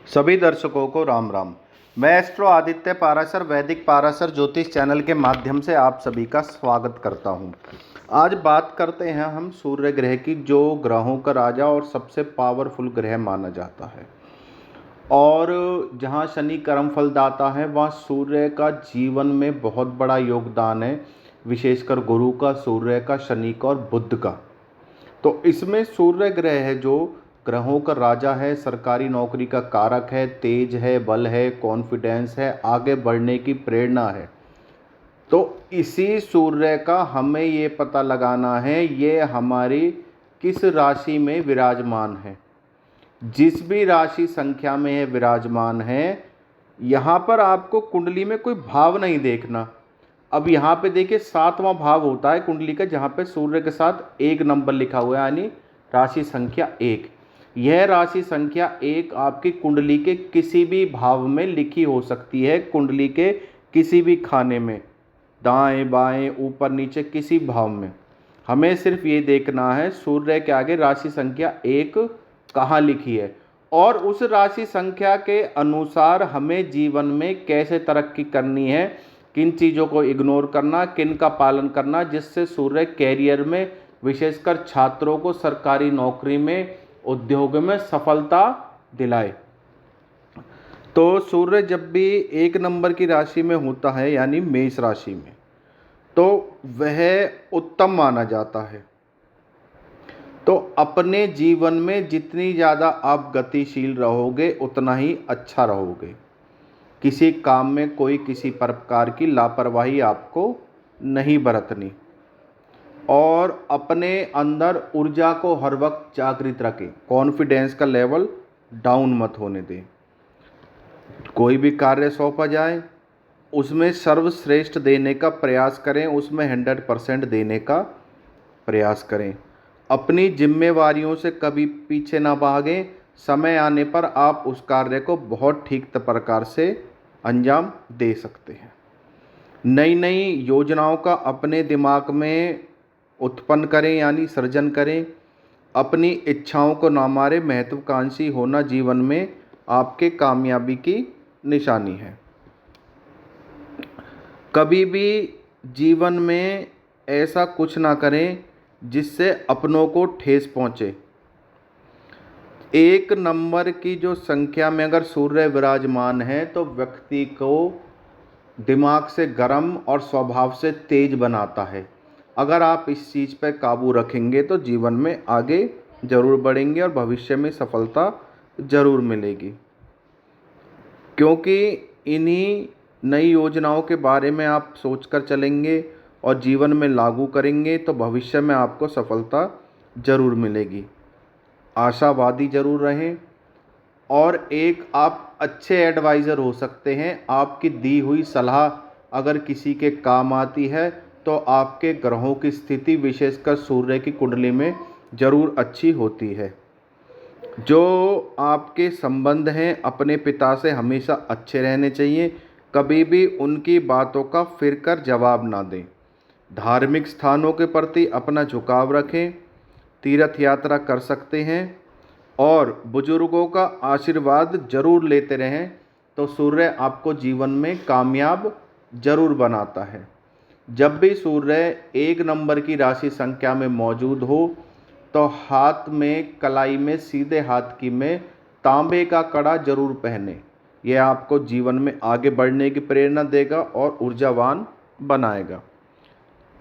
सभी दर्शकों को राम राम। मैं एस्ट्रो आदित्य पाराशर वैदिक पाराशर ज्योतिष चैनल के माध्यम से आप सभी का स्वागत करता हूं। आज बात करते हैं हम सूर्य ग्रह की, जो ग्रहों का राजा और सबसे पावरफुल ग्रह माना जाता है। और जहां शनि कर्म फलदाता है, वहाँ सूर्य का जीवन में बहुत बड़ा योगदान है, विशेषकर गुरु का, सूर्य का, शनि का और बुध का। तो इसमें सूर्य ग्रह है जो ग्रहों का राजा है, सरकारी नौकरी का कारक है, तेज है, बल है, कॉन्फिडेंस है, आगे बढ़ने की प्रेरणा है। तो इसी सूर्य का हमें ये पता लगाना है ये हमारी किस राशि में विराजमान है। जिस भी राशि संख्या में है विराजमान है, यहाँ पर आपको कुंडली में कोई भाव नहीं देखना। अब यहाँ पे देखिए 7वां भाव होता है कुंडली का, जहाँ पे सूर्य के साथ 1 नंबर लिखा हुआ है, यानी राशि संख्या 1। यह राशि संख्या 1 आपकी कुंडली के किसी भी भाव में लिखी हो सकती है, कुंडली के किसी भी खाने में, दाएं बाएं ऊपर नीचे किसी भाव में। हमें सिर्फ ये देखना है सूर्य के आगे राशि संख्या 1 कहाँ लिखी है, और उस राशि संख्या के अनुसार हमें जीवन में कैसे तरक्की करनी है, किन चीज़ों को इग्नोर करना, किन का पालन करना, जिससे सूर्य कैरियर में, विशेषकर छात्रों को सरकारी नौकरी में, उद्योग में सफलता दिलाए। तो सूर्य जब भी 1 नंबर की राशि में होता है, यानी मेष राशि में, तो वह उत्तम माना जाता है। तो अपने जीवन में जितनी ज़्यादा आप गतिशील रहोगे उतना ही अच्छा रहोगे। किसी काम में कोई किसी प्रकार की लापरवाही आपको नहीं बरतनी, और अपने अंदर ऊर्जा को हर वक्त जागृत रखें। कॉन्फिडेंस का लेवल डाउन मत होने दें। कोई भी कार्य सौंपा जाए उसमें सर्वश्रेष्ठ देने का प्रयास करें, उसमें 100% देने का प्रयास करें। अपनी जिम्मेवारियों से कभी पीछे ना भागें। समय आने पर आप उस कार्य को बहुत ठीक प्रकार से अंजाम दे सकते हैं। नई नई योजनाओं का अपने दिमाग में उत्पन्न करें, यानी सृजन करें। अपनी इच्छाओं को ना मारें। महत्वाकांक्षी होना जीवन में आपके कामयाबी की निशानी है। कभी भी जीवन में ऐसा कुछ ना करें जिससे अपनों को ठेस पहुँचे। 1 नंबर की जो संख्या में अगर सूर्य विराजमान है तो व्यक्ति को दिमाग से गर्म और स्वभाव से तेज बनाता है। अगर आप इस चीज़ पर काबू रखेंगे तो जीवन में आगे ज़रूर बढ़ेंगे और भविष्य में सफलता ज़रूर मिलेगी, क्योंकि इन्हीं नई योजनाओं के बारे में आप सोचकर चलेंगे और जीवन में लागू करेंगे तो भविष्य में आपको सफलता ज़रूर मिलेगी। आशावादी ज़रूर रहें, और एक आप अच्छे एडवाइज़र हो सकते हैं। आपकी दी हुई सलाह अगर किसी के काम आती है तो आपके ग्रहों की स्थिति, विशेषकर सूर्य की कुंडली में, ज़रूर अच्छी होती है। जो आपके संबंध हैं अपने पिता से हमेशा अच्छे रहने चाहिए। कभी भी उनकी बातों का फिर कर जवाब ना दें। धार्मिक स्थानों के प्रति अपना झुकाव रखें। तीर्थ यात्रा कर सकते हैं और बुजुर्गों का आशीर्वाद जरूर लेते रहें, तो सूर्य आपको जीवन में कामयाब जरूर बनाता है। जब भी सूर्य 1 नंबर की राशि संख्या में मौजूद हो तो हाथ में, कलाई में, सीधे हाथ की में तांबे का कड़ा जरूर पहने। यह आपको जीवन में आगे बढ़ने की प्रेरणा देगा और ऊर्जावान बनाएगा।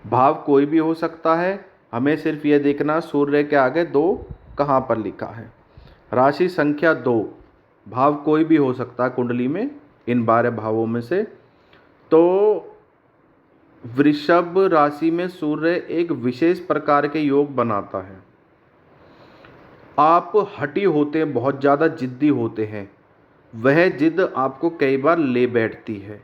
भाव कोई भी हो सकता है, हमें सिर्फ ये देखना सूर्य के आगे 2 कहाँ पर लिखा है। राशि संख्या 2, भाव कोई भी हो सकता है कुंडली में, इन 12 भावों में से। तो वृषभ राशि में सूर्य एक विशेष प्रकार के योग बनाता है। आप हठी होते हैं, बहुत ज़्यादा जिद्दी होते हैं। वह जिद आपको कई बार ले बैठती है।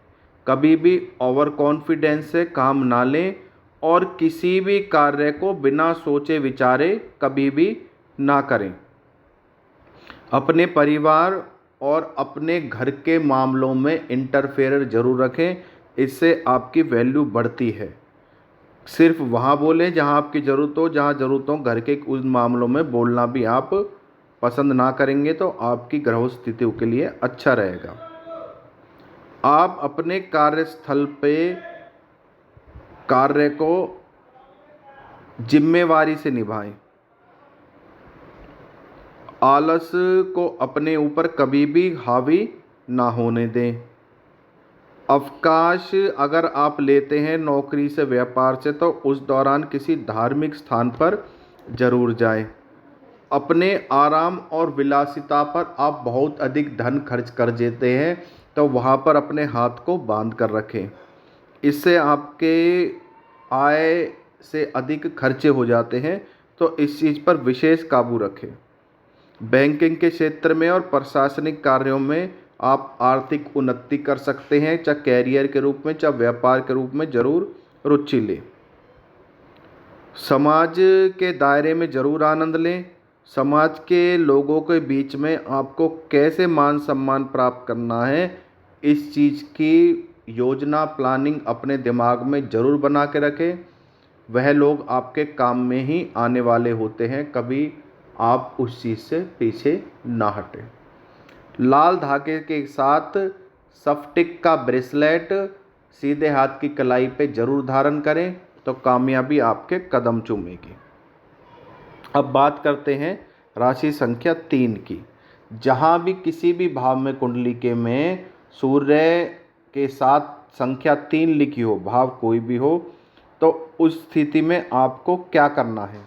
कभी भी ओवर कॉन्फिडेंस से काम ना लें, और किसी भी कार्य को बिना सोचे विचारे कभी भी ना करें। अपने परिवार और अपने घर के मामलों में इंटरफेयर जरूर रखें, इससे आपकी वैल्यू बढ़ती है। सिर्फ वहाँ बोलें जहाँ आपकी ज़रूरत हो, जहाँ ज़रूरत हो घर के उन मामलों में बोलना भी आप पसंद ना करेंगे तो आपकी ग्रह स्थितियों के लिए अच्छा रहेगा। आप अपने कार्यस्थल पे कार्य को जिम्मेवारी से निभाएं। आलस को अपने ऊपर कभी भी हावी ना होने दें। अवकाश अगर आप लेते हैं नौकरी से व्यापार से तो उस दौरान किसी धार्मिक स्थान पर जरूर जाएं। अपने आराम और विलासिता पर आप बहुत अधिक धन खर्च कर देते हैं तो वहाँ पर अपने हाथ को बांध कर रखें। इससे आपके आय से अधिक खर्चे हो जाते हैं, तो इस चीज़ पर विशेष काबू रखें। बैंकिंग के क्षेत्र में और प्रशासनिक कार्यों में आप आर्थिक उन्नति कर सकते हैं, चाहे कैरियर के रूप में चाहे व्यापार के रूप में जरूर रुचि लें। समाज के दायरे में जरूर आनंद लें। समाज के लोगों के बीच में आपको कैसे मान सम्मान प्राप्त करना है, इस चीज़ की योजना प्लानिंग अपने दिमाग में ज़रूर बना के रखें। वह लोग आपके काम में ही आने वाले होते हैं, कभी आप उस चीज़ से पीछे ना हटें। लाल धागे के साथ स्फटिक का ब्रेसलेट सीधे हाथ की कलाई पे जरूर धारण करें तो कामयाबी आपके कदम चूमेगी। अब बात करते हैं राशि संख्या 3 की। जहाँ भी किसी भी भाव में कुंडली के में सूर्य के साथ संख्या 3 लिखी हो, भाव कोई भी हो, तो उस स्थिति में आपको क्या करना है।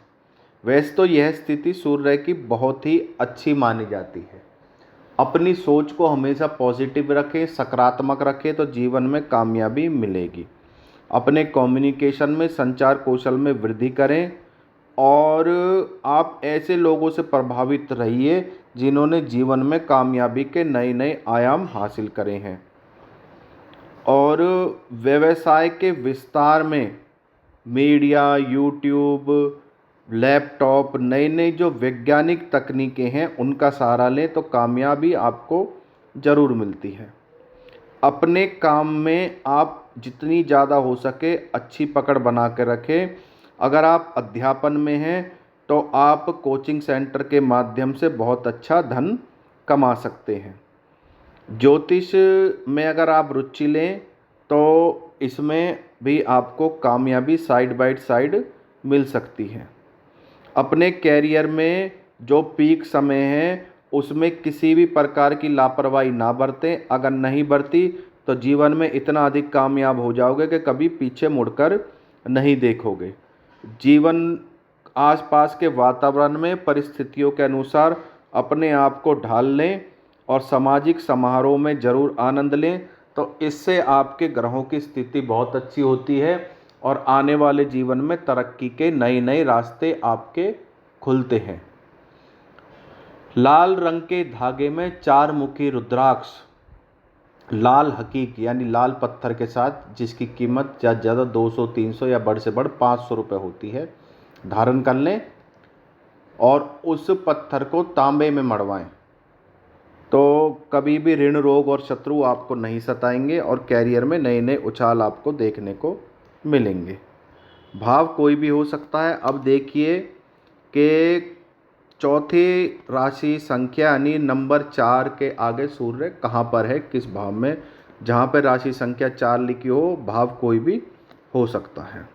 वैसे तो यह स्थिति सूर्य की बहुत ही अच्छी मानी जाती है। अपनी सोच को हमेशा पॉजिटिव रखें, सकारात्मक रखें तो जीवन में कामयाबी मिलेगी। अपने कम्युनिकेशन में, संचार कौशल में वृद्धि करें और आप ऐसे लोगों से प्रभावित रहिए जिन्होंने जीवन में कामयाबी के नए नए आयाम हासिल करे हैं। और व्यवसाय के विस्तार में मीडिया, यूट्यूब, लैपटॉप, नई नई जो वैज्ञानिक तकनीकें हैं उनका सहारा लें तो कामयाबी आपको ज़रूर मिलती है। अपने काम में आप जितनी ज़्यादा हो सके अच्छी पकड़ बना के रखें। अगर आप अध्यापन में हैं तो आप कोचिंग सेंटर के माध्यम से बहुत अच्छा धन कमा सकते हैं। ज्योतिष में अगर आप रुचि लें तो इसमें भी आपको कामयाबी साइड बाय साइड मिल सकती है। अपने कैरियर में जो पीक समय है उसमें किसी भी प्रकार की लापरवाही ना बरतें। अगर नहीं बरती तो जीवन में इतना अधिक कामयाब हो जाओगे कि कभी पीछे मुड़कर नहीं देखोगे। जीवन आसपास के वातावरण में परिस्थितियों के अनुसार अपने आप को ढाल लें और सामाजिक समारोह में ज़रूर आनंद लें, तो इससे आपके ग्रहों की स्थिति बहुत अच्छी होती है और आने वाले जीवन में तरक्की के नए नए रास्ते आपके खुलते हैं। लाल रंग के धागे में 4 मुखी रुद्राक्ष लाल हकीक यानी लाल पत्थर के साथ, जिसकी कीमत ज़्यादा ज़्यादा 200, 300 या बढ़ से बढ़ 500 रुपये होती है, धारण कर लें और उस पत्थर को तांबे में मढ़वाएं तो कभी भी ऋण, रोग और शत्रु आपको नहीं सताएंगे और कैरियर में नए नए उछाल आपको देखने को मिलेंगे। भाव कोई भी हो सकता है। अब देखिए कि चौथी राशि संख्या यानी नंबर 4 के आगे सूर्य कहाँ पर है, किस भाव में। जहाँ पर राशि संख्या 4 लिखी हो भाव कोई भी हो सकता है।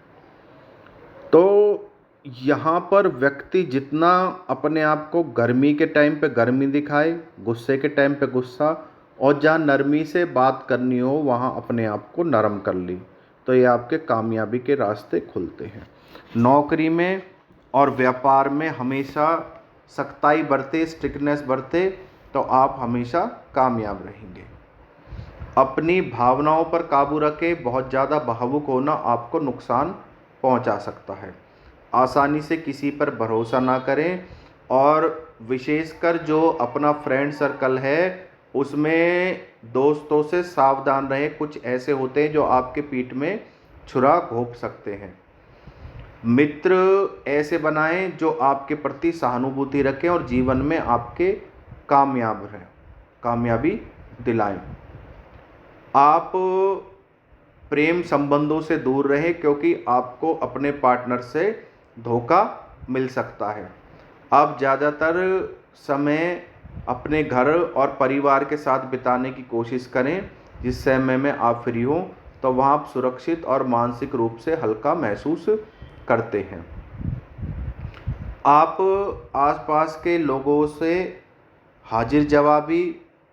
तो यहाँ पर व्यक्ति जितना अपने आप को गर्मी के टाइम पे गर्मी दिखाए, गुस्से के टाइम पे गुस्सा, और जहाँ नरमी से बात करनी हो वहाँ अपने आप को नरम कर ली, तो ये आपके कामयाबी के रास्ते खुलते हैं। नौकरी में और व्यापार में हमेशा सख्ताई बरते, स्ट्रिक्टनेस बरते तो आप हमेशा कामयाब रहेंगे। अपनी भावनाओं पर काबू रखें। बहुत ज़्यादा भावुक होना आपको नुकसान पहुंचा सकता है। आसानी से किसी पर भरोसा ना करें और विशेषकर जो अपना फ्रेंड सर्कल है उसमें दोस्तों से सावधान रहें। कुछ ऐसे होते हैं जो आपके पीठ में छुरा घोंप सकते हैं। मित्र ऐसे बनाएं जो आपके प्रति सहानुभूति रखें और जीवन में आपके कामयाबी दिलाएं। आप प्रेम संबंधों से दूर रहें क्योंकि आपको अपने पार्टनर से धोखा मिल सकता है। आप ज़्यादातर समय अपने घर और परिवार के साथ बिताने की कोशिश करें। जिस समय में आप फ्री हो तो वहाँ आप सुरक्षित और मानसिक रूप से हल्का महसूस करते हैं। आप आसपास के लोगों से हाजिर जवाबी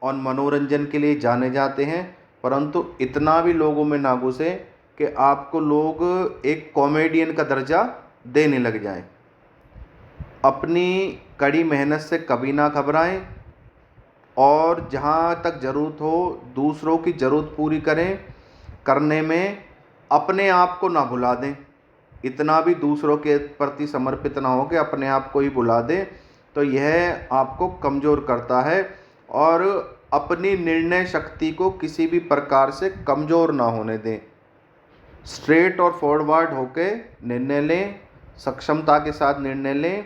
और मनोरंजन के लिए जाने जाते हैं, परंतु इतना भी लोगों में ना घुसे कि आपको लोग एक कॉमेडियन का दर्जा देने लग जाएं। अपनी कड़ी मेहनत से कभी ना घबराएं और जहाँ तक ज़रूरत हो दूसरों की ज़रूरत पूरी करने में अपने आप को ना भुला दें। इतना भी दूसरों के प्रति समर्पित ना हो कि अपने आप को ही भुला दें, तो यह आपको कमज़ोर करता है। और अपनी निर्णय शक्ति को किसी भी प्रकार से कमज़ोर ना होने दें। स्ट्रेट और फॉरवर्ड होके निर्णय लें, सक्षमता के साथ निर्णय लें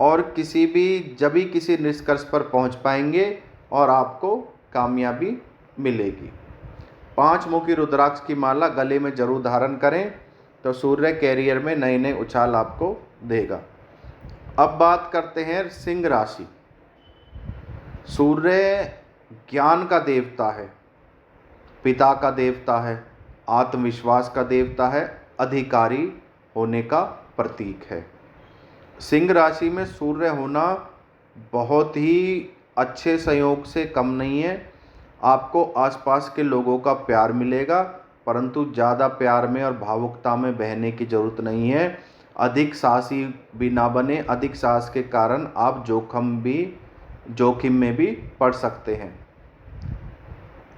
और जब भी किसी निष्कर्ष पर पहुंच पाएंगे और आपको कामयाबी मिलेगी। 5 मुखी रुद्राक्ष की माला गले में जरूर धारण करें, तो सूर्य कैरियर में नए नए उछाल आपको देगा। अब बात करते हैं सिंह राशि। सूर्य ज्ञान का देवता है, पिता का देवता है, आत्मविश्वास का देवता है, अधिकारी होने का प्रतीक है। सिंह राशि में सूर्य होना बहुत ही अच्छे संयोग से कम नहीं है। आपको आसपास के लोगों का प्यार मिलेगा, परंतु ज़्यादा प्यार में और भावुकता में बहने की ज़रूरत नहीं है। अधिक साहसी भी ना बने, अधिक साहस के कारण आप जोखिम में भी पड़ सकते हैं।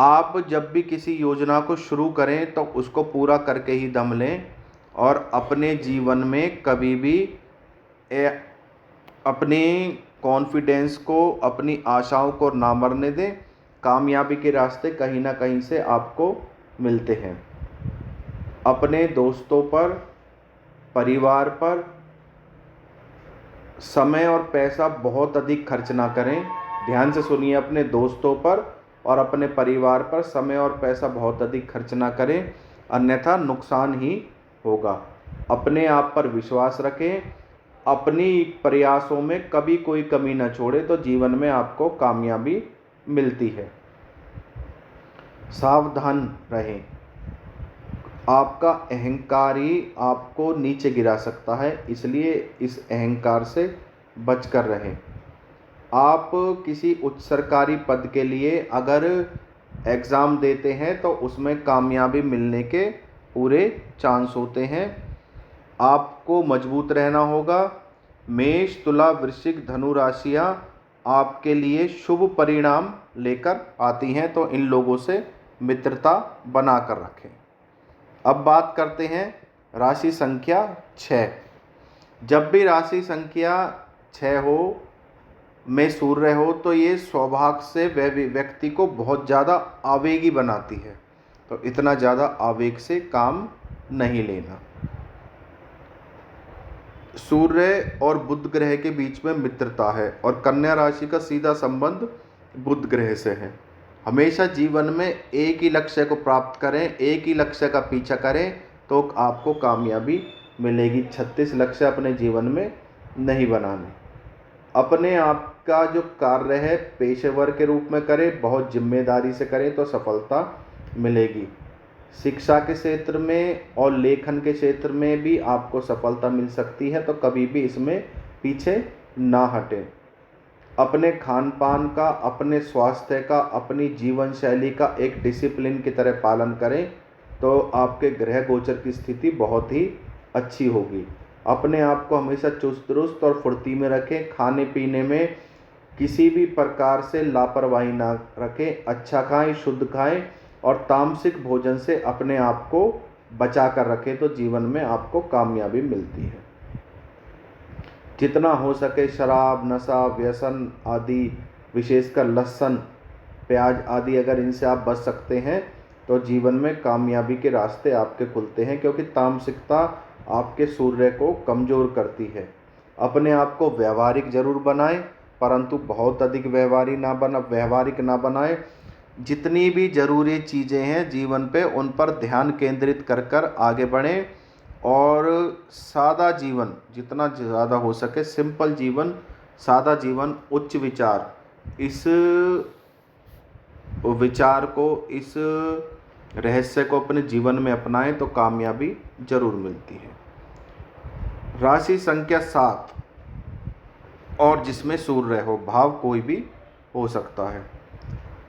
आप जब भी किसी योजना को शुरू करें तो उसको पूरा करके ही दम लें और अपने जीवन में कभी भी अपने कॉन्फिडेंस को, अपनी आशाओं को ना मरने दें। कामयाबी के रास्ते कहीं ना कहीं से आपको मिलते हैं। अपने दोस्तों पर, परिवार पर समय और पैसा बहुत अधिक खर्च ना करें। ध्यान से सुनिए, अपने दोस्तों पर और अपने परिवार पर समय और पैसा बहुत अधिक खर्च ना करें, अन्यथा नुकसान ही होगा। अपने आप पर विश्वास रखें, अपनी प्रयासों में कभी कोई कमी न छोड़े, तो जीवन में आपको कामयाबी मिलती है। सावधान रहें, आपका अहंकार ही आपको नीचे गिरा सकता है, इसलिए इस अहंकार से बचकर रहें। आप किसी उच्च सरकारी पद के लिए अगर एग्ज़ाम देते हैं तो उसमें कामयाबी मिलने के पूरे चांस होते हैं। आपको मजबूत रहना होगा। मेष, तुला, वृश्चिक, धनु राशियाँ आपके लिए शुभ परिणाम लेकर आती हैं, तो इन लोगों से मित्रता बना कर रखें। अब बात करते हैं राशि संख्या 6। जब भी राशि संख्या 6 में सूर्य हो तो ये सौभाग्य से व्यक्ति को बहुत ज़्यादा आवेगी बनाती है, तो इतना ज़्यादा आवेग से काम नहीं लेना। सूर्य और बुध ग्रह के बीच में मित्रता है और कन्या राशि का सीधा संबंध बुध ग्रह से है। हमेशा जीवन में एक ही लक्ष्य को प्राप्त करें, एक ही लक्ष्य का पीछा करें, तो आपको कामयाबी मिलेगी। 36 लक्ष्य अपने जीवन में नहीं बनाने। अपने आप का जो कार्य है पेशेवर के रूप में करें, बहुत जिम्मेदारी से करें, तो सफलता मिलेगी। शिक्षा के क्षेत्र में और लेखन के क्षेत्र में भी आपको सफलता मिल सकती है, तो कभी भी इसमें पीछे ना हटें। अपने खान पान का, अपने स्वास्थ्य का, अपनी जीवन शैली का एक डिसिप्लिन की तरह पालन करें, तो आपके ग्रह गोचर की स्थिति बहुत ही अच्छी होगी। अपने आप को हमेशा चुस्त दुरुस्त और फुर्ती में रखें। खाने पीने में किसी भी प्रकार से लापरवाही ना रखें। अच्छा खाएं, शुद्ध खाएं और तामसिक भोजन से अपने आप को बचा कर रखें, तो जीवन में आपको कामयाबी मिलती है। जितना हो सके शराब, नशा, व्यसन आदि, विशेषकर लहसुन, प्याज आदि, अगर इनसे आप बच सकते हैं तो जीवन में कामयाबी के रास्ते आपके खुलते हैं, क्योंकि तामसिकता आपके सूर्य को कमज़ोर करती है। अपने आप को व्यवहारिक जरूर बनाएं, परंतु बहुत अधिक व्यवहारिक ना बनाएं। जितनी भी ज़रूरी चीज़ें हैं जीवन पे, उन पर ध्यान केंद्रित कर आगे बढ़ें और सादा जीवन, जितना ज़्यादा हो सके सिंपल जीवन सादा जीवन, उच्च विचार, इस विचार को, इस रहस्य को अपने जीवन में अपनाएं तो कामयाबी जरूर मिलती है। राशि संख्या 7 और जिसमें सूर्य हो, भाव कोई भी हो सकता है।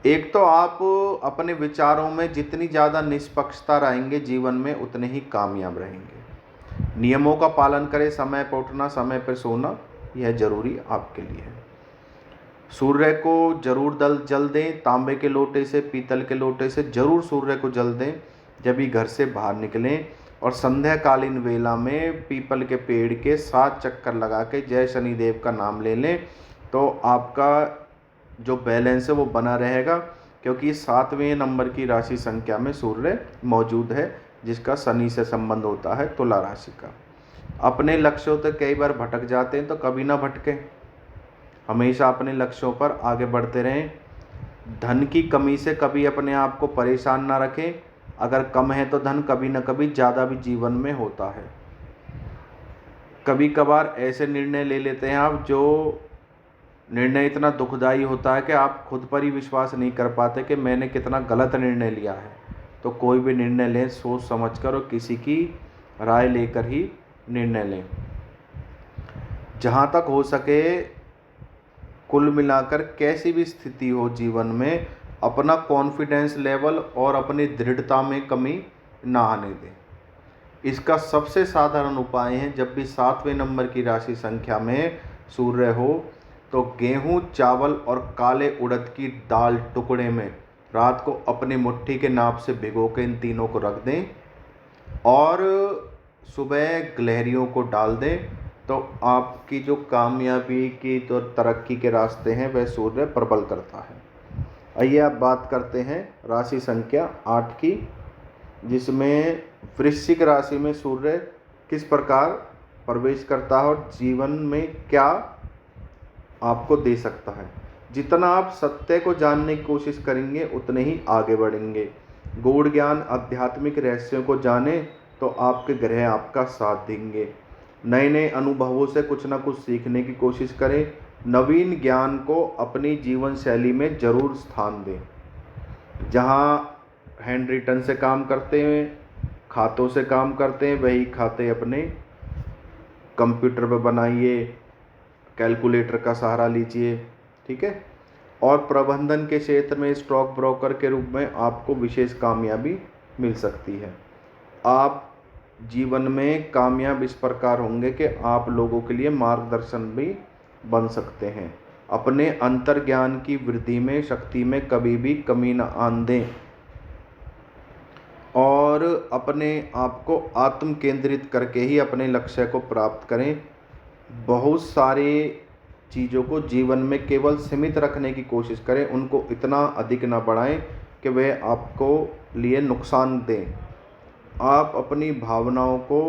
एक तो आप अपने विचारों में जितनी ज़्यादा निष्पक्षता रहेंगे जीवन में उतने ही कामयाब रहेंगे। नियमों का पालन करें, समय पर उठना, समय पर सोना, यह जरूरी आपके लिए है। सूर्य को जरूर जल दें, तांबे के लोटे से, पीतल के लोटे से जरूर सूर्य को जल दें जब भी घर से बाहर निकलें। और संध्याकालीन वेला में पीपल के पेड़ के 7 चक्कर लगा के जय शनिदेव का नाम ले लें तो आपका जो बैलेंस है वो बना रहेगा, क्योंकि 7वें नंबर की राशि संख्या में सूर्य मौजूद है जिसका शनि से संबंध होता है, तुला राशि का। अपने लक्ष्यों तक कई बार भटक जाते हैं तो कभी ना भटकें, हमेशा अपने लक्ष्यों पर आगे बढ़ते रहें। धन की कमी से कभी अपने आप को परेशान ना रखें, अगर कम है तो धन कभी न कभी ज़्यादा भी जीवन में होता है। कभी कभार ऐसे निर्णय ले लेते हैं आप जो निर्णय इतना दुखदाई होता है कि आप खुद पर ही विश्वास नहीं कर पाते कि मैंने कितना गलत निर्णय लिया है। तो कोई भी निर्णय लें सोच समझकर और किसी की राय लेकर ही निर्णय लें। जहाँ तक हो सके कुल मिलाकर कैसी भी स्थिति हो जीवन में अपना कॉन्फिडेंस लेवल और अपनी दृढ़ता में कमी ना आने दें। इसका सबसे साधारण उपाय है, जब भी 7वें नंबर की राशि संख्या में सूर्य हो तो गेहूं, चावल और काले उड़द की दाल टुकड़े में रात को अपनी मुट्ठी के नाप से भिगो के इन तीनों को रख दें और सुबह गिलहरियों को डाल दें तो आपकी जो कामयाबी की तो तरक्की के रास्ते हैं वह सूर्य प्रबल करता है। आइए आप बात करते हैं राशि संख्या 8 की, जिसमें वृश्चिक राशि में सूर्य किस प्रकार प्रवेश करता है और जीवन में क्या आपको दे सकता है। जितना आप सत्य को जानने की कोशिश करेंगे उतने ही आगे बढ़ेंगे। गूढ़ ज्ञान, आध्यात्मिक रहस्यों को जानें तो आपके ग्रह आपका साथ देंगे। नए नए अनुभवों से कुछ ना कुछ सीखने की कोशिश करें। नवीन ज्ञान को अपनी जीवन शैली में जरूर स्थान दें। जहाँ हैंड रिटन से काम करते हैं, खातों से काम करते हैं, वही खाते अपने कंप्यूटर पर बनाइए, कैलकुलेटर का सहारा लीजिए, ठीक है। और प्रबंधन के क्षेत्र में स्टॉक ब्रोकर के रूप में आपको विशेष कामयाबी मिल सकती है। आप जीवन में कामयाब इस प्रकार होंगे कि आप लोगों के लिए मार्गदर्शन भी बन सकते हैं। अपने अंतर्ज्ञान की वृद्धि में, शक्ति में कभी भी कमी न आने दें और अपने आप को आत्म केंद्रित करके ही अपने लक्ष्य को प्राप्त करें। बहुत सारी चीज़ों को जीवन में केवल सीमित रखने की कोशिश करें, उनको इतना अधिक ना बढ़ाएं कि वह आपको लिए नुकसान दें। आप अपनी भावनाओं को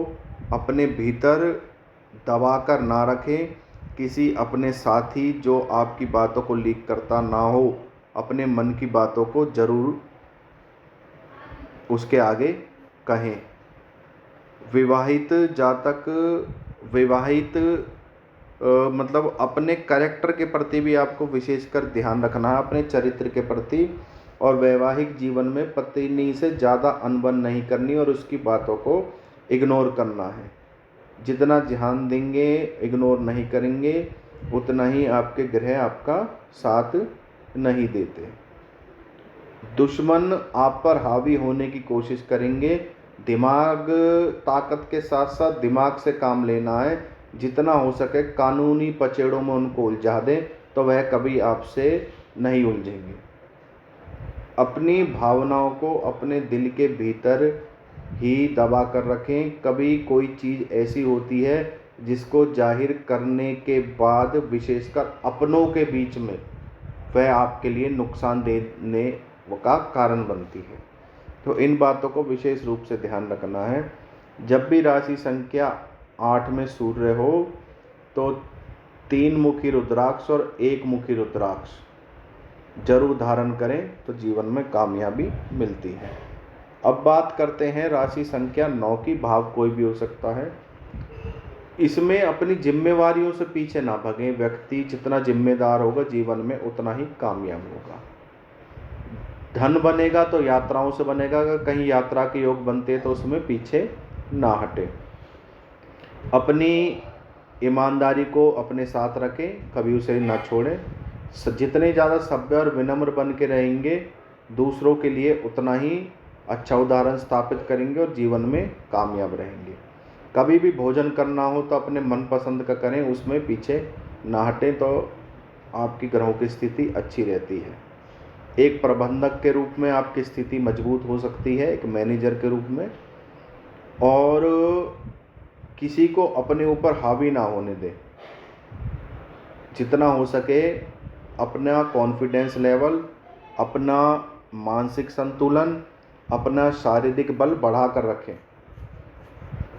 अपने भीतर दबाकर ना रखें। किसी अपने साथी जो आपकी बातों को लीक करता ना हो, अपने मन की बातों को जरूर उसके आगे कहें। विवाहित जातक, मतलब अपने कैरेक्टर के प्रति भी आपको विशेषकर ध्यान रखना है, अपने चरित्र के प्रति। और वैवाहिक जीवन में पत्नी से ज़्यादा अनबन नहीं करनी और उसकी बातों को इग्नोर करना है। जितना ध्यान देंगे, इग्नोर नहीं करेंगे, उतना ही आपके ग्रह आपका साथ नहीं देते। दुश्मन आप पर हावी होने की कोशिश करेंगे। दिमाग, ताकत के साथ साथ दिमाग से काम लेना है। जितना हो सके कानूनी पचेड़ों में उनको उलझा दें तो वह कभी आपसे नहीं उलझेंगे। अपनी भावनाओं को अपने दिल के भीतर ही दबा कर रखें। कभी कोई चीज़ ऐसी होती है जिसको जाहिर करने के बाद, विशेषकर अपनों के बीच में, वह आपके लिए नुकसान देने का कारण बनती है। तो इन बातों को विशेष रूप से ध्यान रखना है। जब भी राशि संख्या 8 में सूर्य हो तो 3 मुखी रुद्राक्ष और 1 मुखी रुद्राक्ष जरूर धारण करें तो जीवन में कामयाबी मिलती है। अब बात करते हैं राशि संख्या 9 की, भाव कोई भी हो सकता है। इसमें अपनी जिम्मेवारियों से पीछे ना भगें। व्यक्ति जितना जिम्मेदार होगा जीवन में उतना ही कामयाब होगा। धन बनेगा तो यात्राओं से बनेगा। अगर कहीं यात्रा के योग बनते हैं तो उसमें पीछे ना हटे। अपनी ईमानदारी को अपने साथ रखें, कभी उसे ना छोड़ें। जितने ज़्यादा सभ्य और विनम्र बन के रहेंगे दूसरों के लिए उतना ही अच्छा उदाहरण स्थापित करेंगे और जीवन में कामयाब रहेंगे। कभी भी भोजन करना हो तो अपने मनपसंद का करें, उसमें पीछे ना हटें, तो आपकी ग्रहों की स्थिति अच्छी रहती है। एक प्रबंधक के रूप में आपकी स्थिति मजबूत हो सकती है, एक मैनेजर के रूप में। और किसी को अपने ऊपर हावी ना होने दें। जितना हो सके अपना कॉन्फिडेंस लेवल, अपना मानसिक संतुलन, अपना शारीरिक बल बढ़ा कर रखें।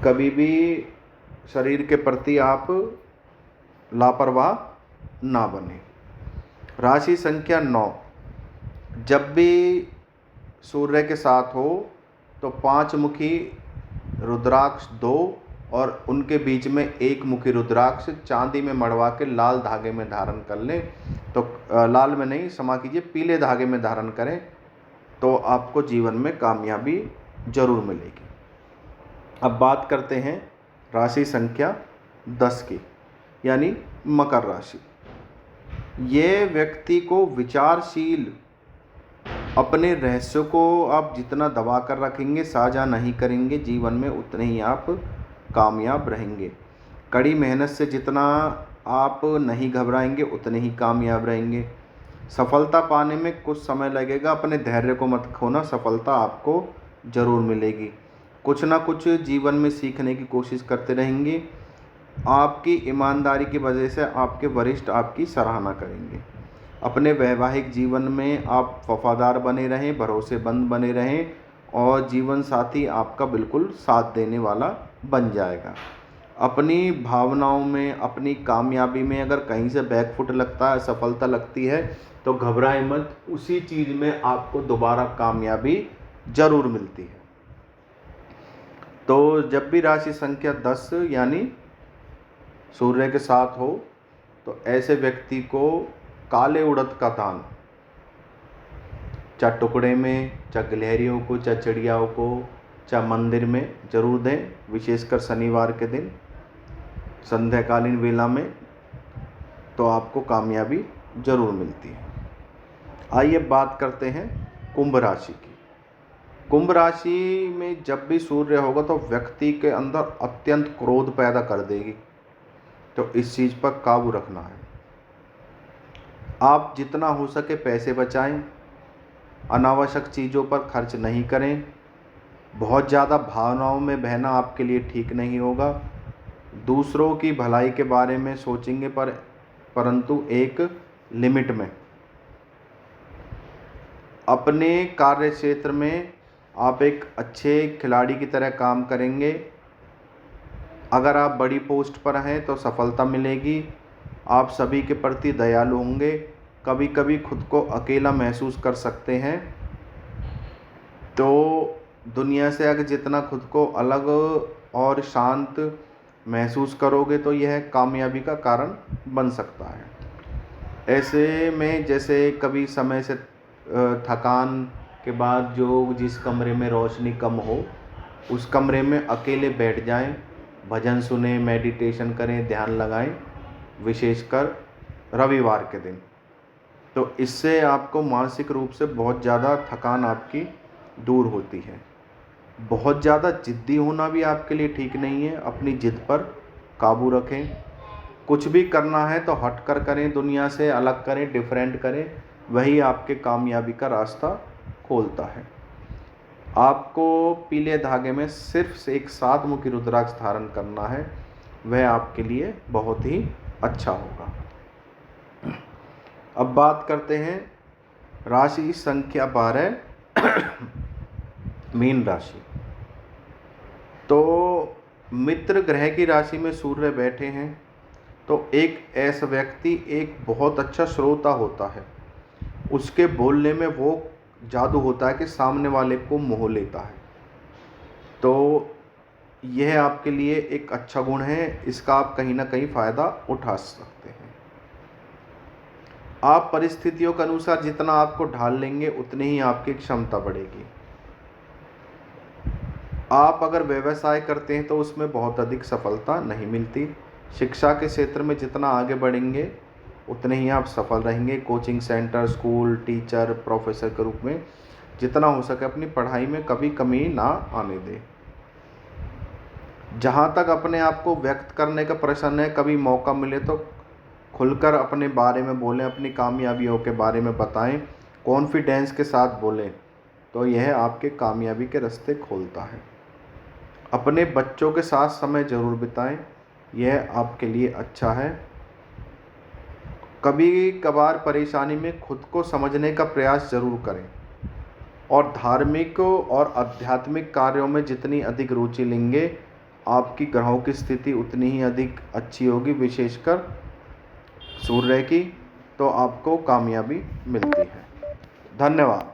कभी भी शरीर के प्रति आप लापरवाह ना बने। राशि संख्या 9, जब भी सूर्य के साथ हो तो 5 मुखी रुद्राक्ष 2 और उनके बीच में 1 मुखी रुद्राक्ष चांदी में मढ़वा के लाल धागे में धारण कर लें। तो लाल में नहीं, क्षमा कीजिए, पीले धागे में धारण करें तो आपको जीवन में कामयाबी जरूर मिलेगी। अब बात करते हैं राशि संख्या 10 की, यानी मकर राशि। ये व्यक्ति को विचारशील, अपने रहस्यों को आप जितना दबा कर रखेंगे, साझा नहीं करेंगे, जीवन में उतने ही आप कामयाब रहेंगे। कड़ी मेहनत से जितना आप नहीं घबराएंगे उतने ही कामयाब रहेंगे। सफलता पाने में कुछ समय लगेगा, अपने धैर्य को मत खोना, सफलता आपको जरूर मिलेगी। कुछ ना कुछ जीवन में सीखने की कोशिश करते रहेंगे। आपकी ईमानदारी की वजह से आपके वरिष्ठ आपकी सराहना करेंगे। अपने वैवाहिक जीवन में आप वफादार बने रहें, भरोसेमंद बने रहें और जीवन साथी आपका बिल्कुल साथ देने वाला बन जाएगा। अपनी भावनाओं में, अपनी कामयाबी में अगर कहीं से बैकफुट लगता है, असफलता लगती है तो घबराए मत, उसी चीज़ में आपको दोबारा कामयाबी जरूर मिलती है। तो जब भी राशि संख्या 10 यानी सूर्य के साथ हो तो ऐसे व्यक्ति को काले उड़द का दान, चाहे टुकड़े में, चाहे गिलहरियों को, चाहे चिड़ियाओं को, चाहे मंदिर में जरूर दें। विशेषकर शनिवार के दिन संध्याकालीन वेला में, तो आपको कामयाबी जरूर मिलती है। आइए बात करते हैं कुंभ राशि की। कुंभ राशि में जब भी सूर्य होगा तो व्यक्ति के अंदर अत्यंत क्रोध पैदा कर देगी, तो इस चीज़ पर काबू रखना है। आप जितना हो सके पैसे बचाएं, अनावश्यक चीज़ों पर खर्च नहीं करें। बहुत ज़्यादा भावनाओं में बहना आपके लिए ठीक नहीं होगा। दूसरों की भलाई के बारे में सोचेंगे परंतु एक लिमिट में। अपने कार्य क्षेत्र में आप एक अच्छे खिलाड़ी की तरह काम करेंगे। अगर आप बड़ी पोस्ट पर हैं तो सफलता मिलेगी। आप सभी के प्रति दयालु होंगे। कभी कभी खुद को अकेला महसूस कर सकते हैं, तो दुनिया से अगर जितना खुद को अलग और शांत महसूस करोगे तो यह कामयाबी का कारण बन सकता है। ऐसे में जैसे कभी समय से थकान के बाद जो जिस कमरे में रोशनी कम हो उस कमरे में अकेले बैठ जाएं, भजन सुने, मेडिटेशन करें, ध्यान लगाएं, विशेषकर रविवार के दिन। तो इससे आपको मानसिक रूप से बहुत ज़्यादा थकान आपकी दूर होती है। बहुत ज़्यादा जिद्दी होना भी आपके लिए ठीक नहीं है। अपनी जिद पर काबू रखें। कुछ भी करना है तो हट कर करें, दुनिया से अलग करें, डिफरेंट करें, वही आपके कामयाबी का रास्ता खोलता है। आपको पीले धागे में सिर्फ एक 7 मुखी रुद्राक्ष धारण करना है, वह आपके लिए बहुत ही अच्छा होगा। अब बात करते हैं राशि संख्या 12 मीन राशि। तो मित्र ग्रह की राशि में सूर्य बैठे हैं तो एक ऐसा व्यक्ति एक बहुत अच्छा श्रोता होता है। उसके बोलने में वो जादू होता है कि सामने वाले को मोह लेता है। तो यह आपके लिए एक अच्छा गुण है, इसका आप कहीं ना कहीं फ़ायदा उठा सकते हैं। आप परिस्थितियों के अनुसार जितना आपको ढाल लेंगे उतनी ही आपकी क्षमता बढ़ेगी। आप अगर व्यवसाय करते हैं तो उसमें बहुत अधिक सफलता नहीं मिलती। शिक्षा के क्षेत्र में जितना आगे बढ़ेंगे उतने ही आप सफल रहेंगे। Coaching centre, school, teacher, professor के रूप में जितना हो सके अपनी पढ़ाई में कभी कमी ना आने दें। जहाँ तक अपने आप को व्यक्त करने का प्रश्न है, कभी मौका मिले तो खुलकर अपने बारे में बोलें, अपनी कामयाबियों के बारे में बताएं, कॉन्फिडेंस के साथ बोलें, तो यह आपके कामयाबी के रास्ते खोलता है। अपने बच्चों के साथ समय ज़रूर बिताएं, यह आपके लिए अच्छा है। कभी कभार परेशानी में खुद को समझने का प्रयास ज़रूर करें और धार्मिक और आध्यात्मिक कार्यों में जितनी अधिक रुचि लेंगे आपकी ग्रहों की स्थिति उतनी ही अधिक अच्छी होगी, विशेषकर सूर्य की, तो आपको कामयाबी मिलती है। धन्यवाद।